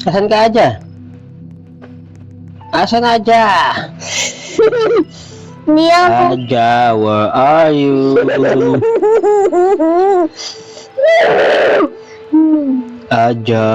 Asan ka, Aja? Asan, Aja? Hindi ako. Aja, where are you? Aja,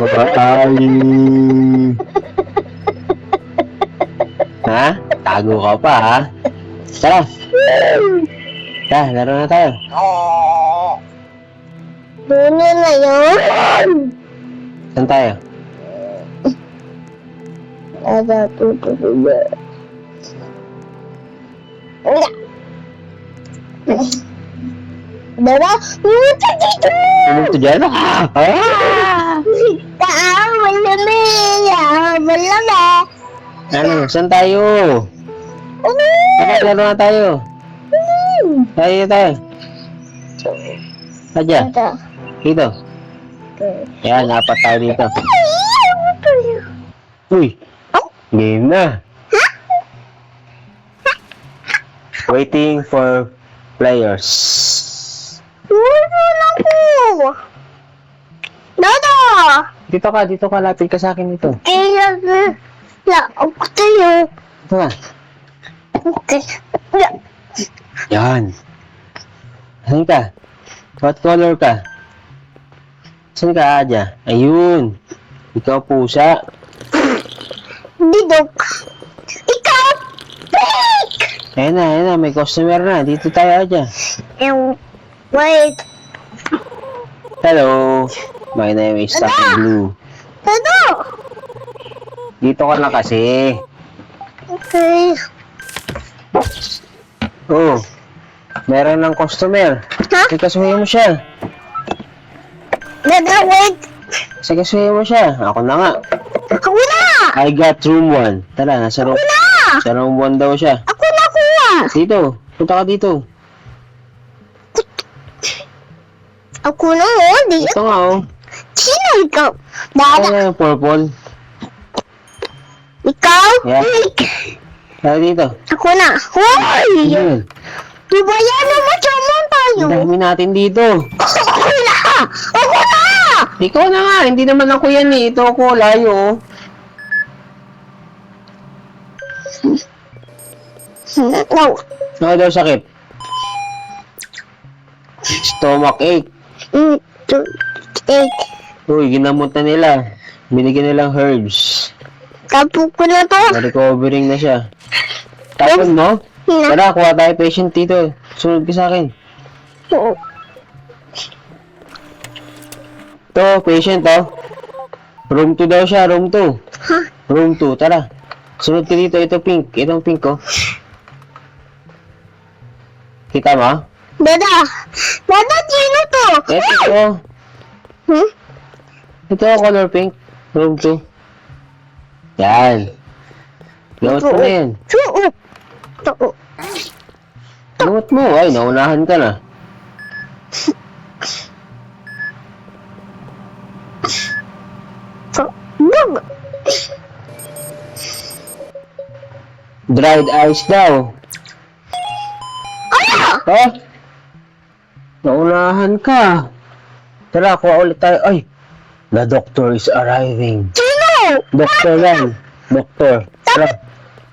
where are you? Ha? Tago ka pa, ha? Tara! Tara, laro na tayo. Dulo na yun. Saan tayo? Ada tutuloy. Dara, pumunta dito! Pumunta dyan? Ah! Malami. Ano? Saan tayo? Laro na tayo. Tayo. Aja, dito. Yan, apat tayo dito. Uy! Game na. Waiting for players. Dada! Dito ka, lapit ka sa akin dito. Ako tayo. Dito ka. Okay. Yan. Saan ka? What color ka? Saan ka, Aja? Ayun. Ikaw pusa. Bidok. Ikaw! Pink! Ayan na. May customer na. Dito tayo, Aja. Wait. Hello. My name is Taki Blue. Dada! Dito ka na kasi. Okay. Oh. Meron ng customer. Ha? Sikasuhin mo siya. Dada, wait. Sikasuhin mo siya. Ako na nga. Ako na! I got room 1. Tara, nasa room. Ako na! Sa room 1 daw siya. Ako na kuha! Dito. Punta ka dito. Ako na oh, di. Ito nga, oh. Sino ikaw? Ano Dada, na yung purple? ikaw? Yeah. Tara dito. Ako na. Hoy! Ayun. Diba yan ang matyaman tayo? Ang dami natin dito. Ako na! Ako na! Ikaw na nga. Hindi naman ako yan eh. Ito ako. Layo, oh. No. Ano daw sakit? Stomach ache. Eight. Uy, ginamot na nila. Binigyan nilang herbs. Tapo ko na to. Na-recovering na siya. Tapon mo? Tara, kuha tayo patient dito. Sunod ka sa akin. Oo. To, patient, oh. Room 2 daw siya, room 2. Ha? Room 2, tara. Sunod ka dito, ito pink. Itong pink, oh. Kita mo? Dada! Dada, sino to? Ito. Hmm? Ito, color pink. Room 2. Yan. Gamot mo na yan. Oo. Oo. Gamot mo. Ay, naunahan ka na. Bug. Dried ice daw. Ano? Ha? Naunahan ka. Tara, kuha ulit tayo. Ay, the doctor is arriving. Sino? Doktor yan. Doktor. Tara,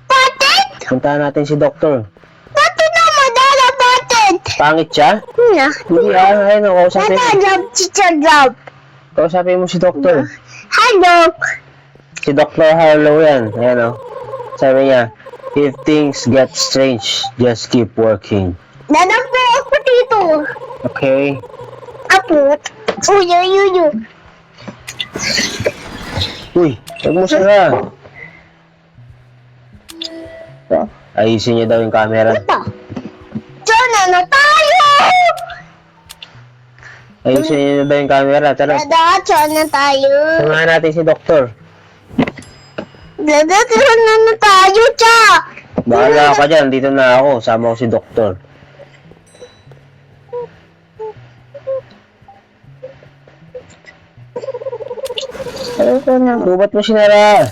Patent? puntahan natin si doktor. Patent na madala patent. Pangit siya? Na. Hindi, ayun, kausapin mo. Dada, job, teacher job. Kausapin mo si doktor. Hi, Doc. Si Dr. Harlow yan. Ayan, oh. Sabi niya, if things get strange, just keep working. Dada po ako dito. Okay? Apo. Uy. Uy, huwag mo sira. Ayusin niya daw yung camera. Ito. Diyan na tayo. Ayusin niya daw yung camera. Tara, Dada, diyan na tayo. samahan natin si doktor. Dada, diyan na tayo, Cha. Bahala ka dyan, dito na ako. Sama ko si doktor. Ito na. Ba't mo sinara?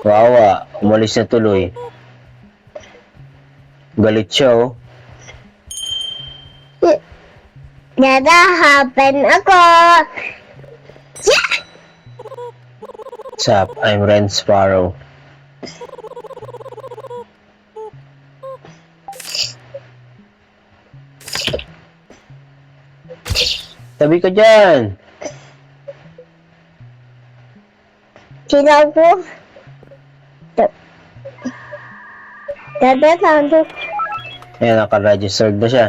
Wawa, umalis na tuloy. Galit siya, oh. Dada, happen ako. Yeah! What's up? I'm Ren Sparrow. Tabi ka dyan! Sila ko. Dada, tando. Ayan, naka-registered na siya.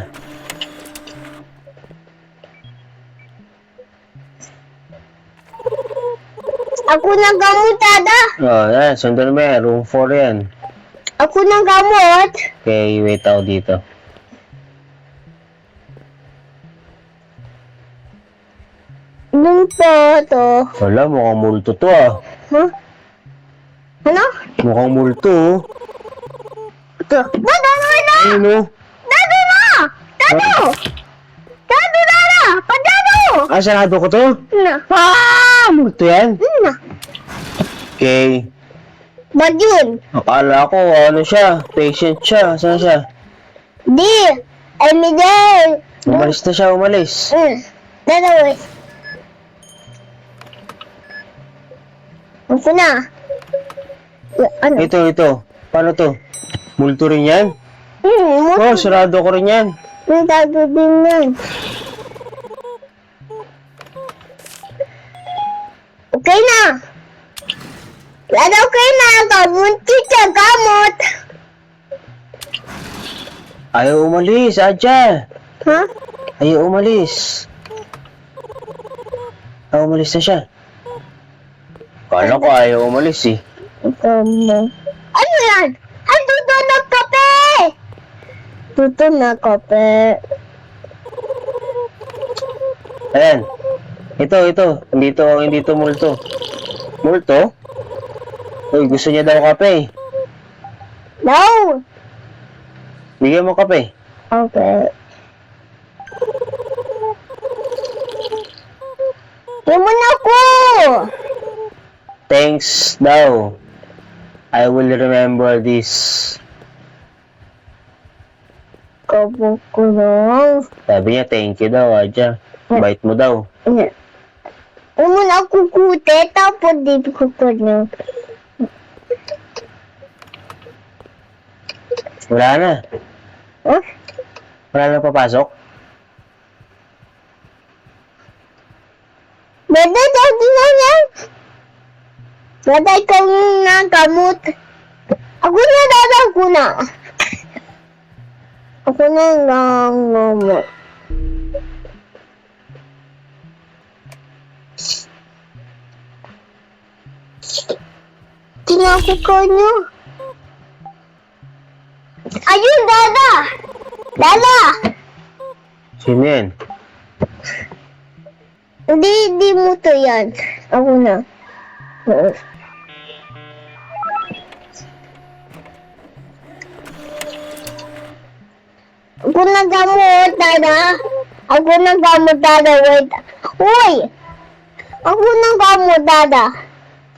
Ako nang gamot, Dada. Oh, yan. Sundan mo yan. Room 4 yan. Ako nang gamot. Okay, wait ako dito. Nung po to. Wala, mukhang multo to ah. Huh? Ano? Mukhang multo oh. Ito. Dada, wala! Ayun oh. Dado na! Dado! Dado, Dada! Padado! Ah, sarado ko to? Na. Ah, multo yan. Na. Okay. Ba't yun? Akala ko, ano siya? Patient siya. Saan siya? Di. Ay, Miguel. Umalis na siya, umalis. Dada, wait. Ako na. Ano? Ito. Paano to? Multo rin yan? Oh, sarado ko rin yan. May dado din yan. Okay na. Dada, okay na. Kabuntis siya, gamot. Ayaw umalis, Adja. Ha? Ayaw umalis. Ayaw umalis na siya. Kala ko ayaw umalis eh. Ano yan? Ang duto ng kape! Duto na kape. Ayan. Ito. Hindi to multo. Multo? Uy, gusto niya daw kape. No! Bigyan mo kape. Okay. Tumon ako! Thanks daw. I will remember this. Kabog ko lang. Sabi niya, thank you daw, Adja. Bait mo daw. Tumon ako kute, tapos di ko ko na. Wala na. Huh? Wala na papasok. Dada, dada na yan. Dada, ikaw na gamot. Ako na, dada, ako na. Ako na lang gamot. Tinako ka niya. Ayun, dada! Dada! Sino yan? Hindi mo to yan. Ako na. Ako na gamot, dada. Ako na gamot, dada. Wait. Uy! Ako na gamot, dada.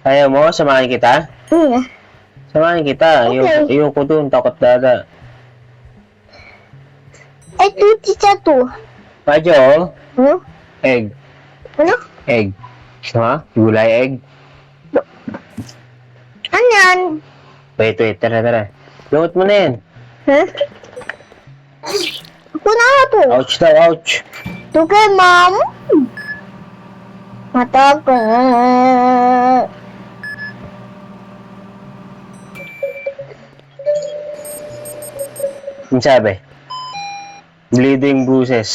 Ayaw mo? Samahan kita? Samahan kita. Okay. Ayoko dun. Takot dada. Ay, tuti siya to. Adja, Huh? egg. Ano? Egg. Ha? Gulay egg? Ano yan? Wait. Tara. Lumot mo na yan. Huh? Ako na nga to. Ouch daw, ouch. Ito kay ma'am. Matagal. Ang sabi? Bleeding bruises.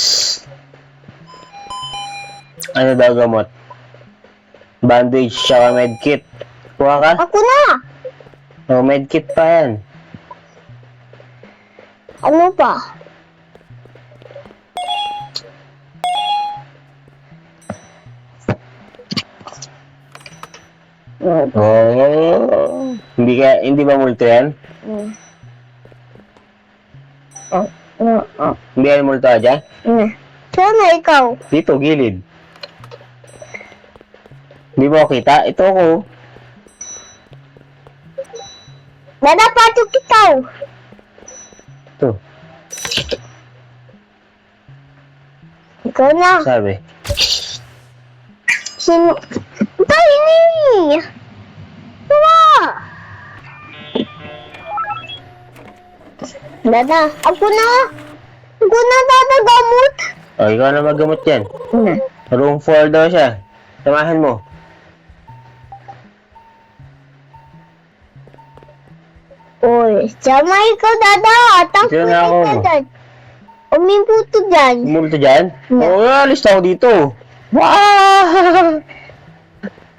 Ano daw gamot? Bandage, tsaka medkit. Kuha ka? Ako na. Oh, medkit pa yan. Ano pa? Oh. Hindi ba multo yan? Hindi yan multo, Adja? Sana ikaw. Dito, gilid. Hindi mo kita? Ito ako. Nadapatok ikaw. Ito. Ikaw na. Sabi. Sino? Tayo ni! Tuwa! Dada, ako na! Ako na, Dada, gamot! O, ikaw na maggamot yan. Na. Room 4 daw siya. Samahan mo. Uy, sama ikaw, Dada! Takbo Diyan na ako. ka dyan! Umibuto dyan! Multo dyan? Yeah. Oo, alis na ako dito. Wow!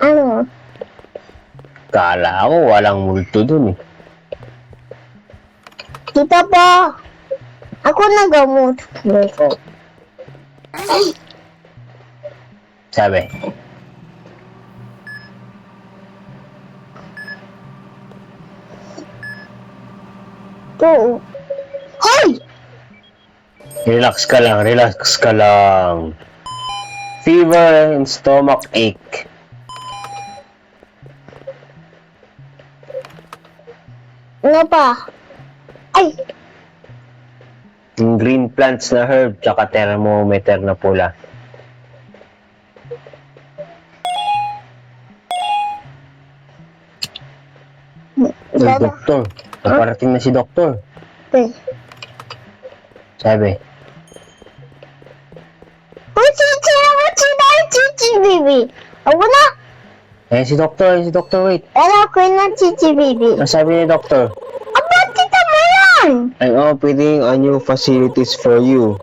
Ano? Kala ko walang multo dun eh. Kita pa! Ako nagamot. Sabi. To. Hoy! Relax ka lang, relax ka lang. Fever and stomach ache. Ano pa? Ay! Yung green plants na herb, tsaka thermometer na pula. Ay, Dada. doktor. Naparating na si doktor. Te. Sabi. Uy, chichi! Chichi, baby! Ako na! Si doktor, wait. Pero ako na, chichi, baby. Ang sabi ni doktor, Aba, tita mo yan! I'm opening a new facilities for you.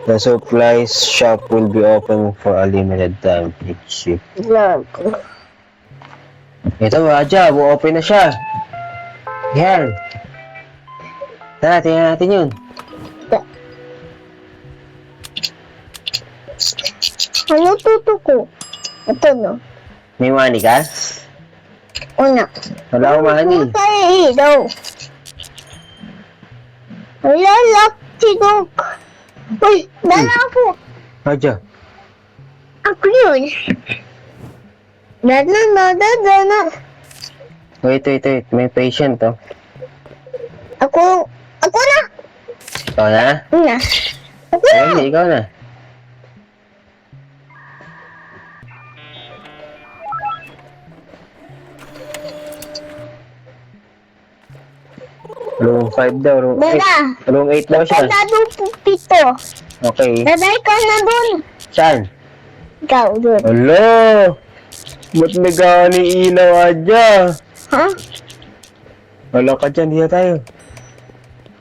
The supplies shop will be open for a limited time. Itchy. Love. Ito, Aja, bu-open na siya. Yan. Tara, tingnan natin yun. Ano tuto ko? Ito, no? May money ka? Una. Wala akong money. Tayo, daw. Wala, lucky dog. Uy, dala ako. Aja, Ako yun. Dana. wait. May patient, oh. Ako na. Ikaw na? Una. Ako na. Ayun, ikaw na. Room 5 daw, room 8. Dada. Room 8 daw siya. Dada doon po pito. Okay. Dada, ikaw na doon. Saan? Ikaw doon. Hello! Ba't nagkani ilaw, Aja? Ha? Wala ka dyan, hiya tayo.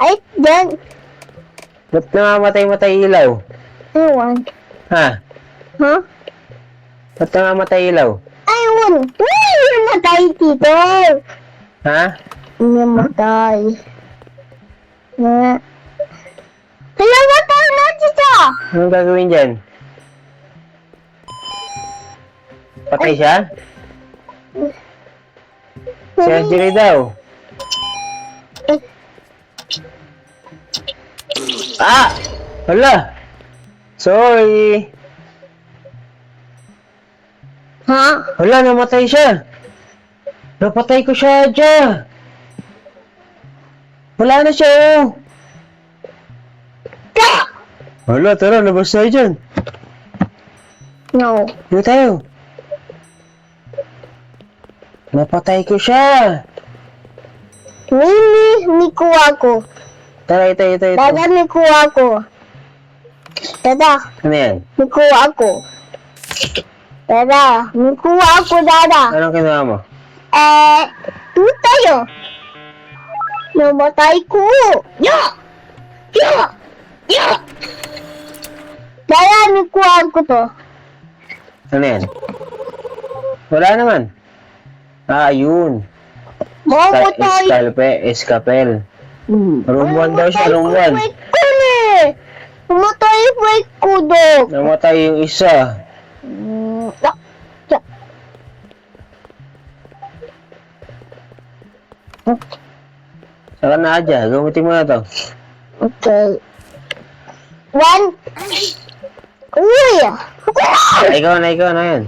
Ay, dyan. Ba't namamatay-matay ilaw? Ewan. Ha? Ha? Ba't namamatay ilaw? Ayun. Uy, namatay dito. Ha? Namatay. Na. Kaya matay na dito. Anong gagawin dyan? Patay siya? Surgery daw. Ah! Hala! Sorry! Ha? Hala, namatay siya! Napatay ko siya, Aja! Wala na siya, oh! Hala, tara, labas tayo dyan. No. Dito tayo. Napatay ko siya! May kuha ko. Tara, ito. Dada, may kuha ko. Dada, Ano yan? may kuha ko. Dada, may kuha ko, Dada. Anong kinuha mo? Doon tayo. Namatay ko. Ya! Dada, may kuha ko to. Ano yan? Wala naman. Ah, yun. Mamatay. Escapel. Room 1 daw siya, room 1. Wait ko na. Namatay wait ko, dog. Namatay yung isa. Saka na, Aja. Gamitin mo na to. Okay. 1. Uy! Ikaw na yan.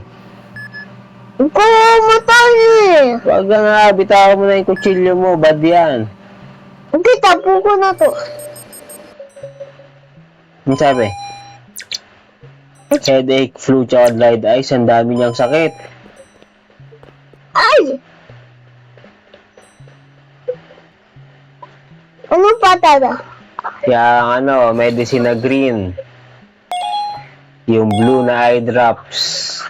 Ikaw matay eh. Huwag ka nga, bitawan mo na yung kutsilyo mo. Bad yan. Okay, tapo ko na to. Ano sabi? Headache, flu, tsaka dried eyes. Ang dami niyang sakit. Ay! Ano pa talaga? Kaya ang medicine na green. Yung blue na eye drops.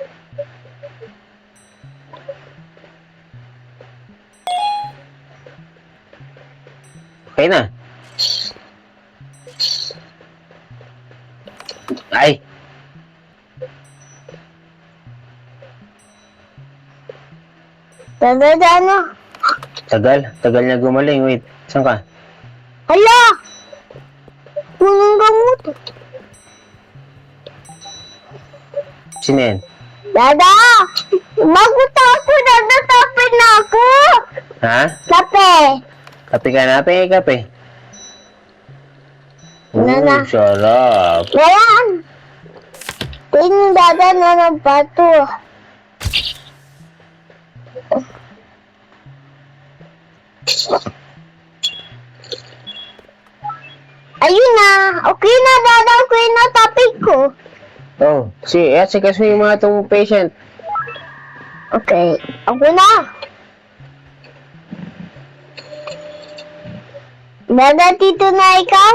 Okay na. Ay! Talaga ano? Tagal na gumaling. Wait, saan ka? Hala! Walang gamot. Sino yan? Dada! Magutapo na natapin na ako! Ha? Kape! Kape ka na? Kape. Nana. Sarap. Ngayon! Tingin dada na ng bato. Ayun na! Okay na dada! Okay na topic ko! Oh, kasi yung mga itong patient. Okay, ako na! Dada, tito na ikaw?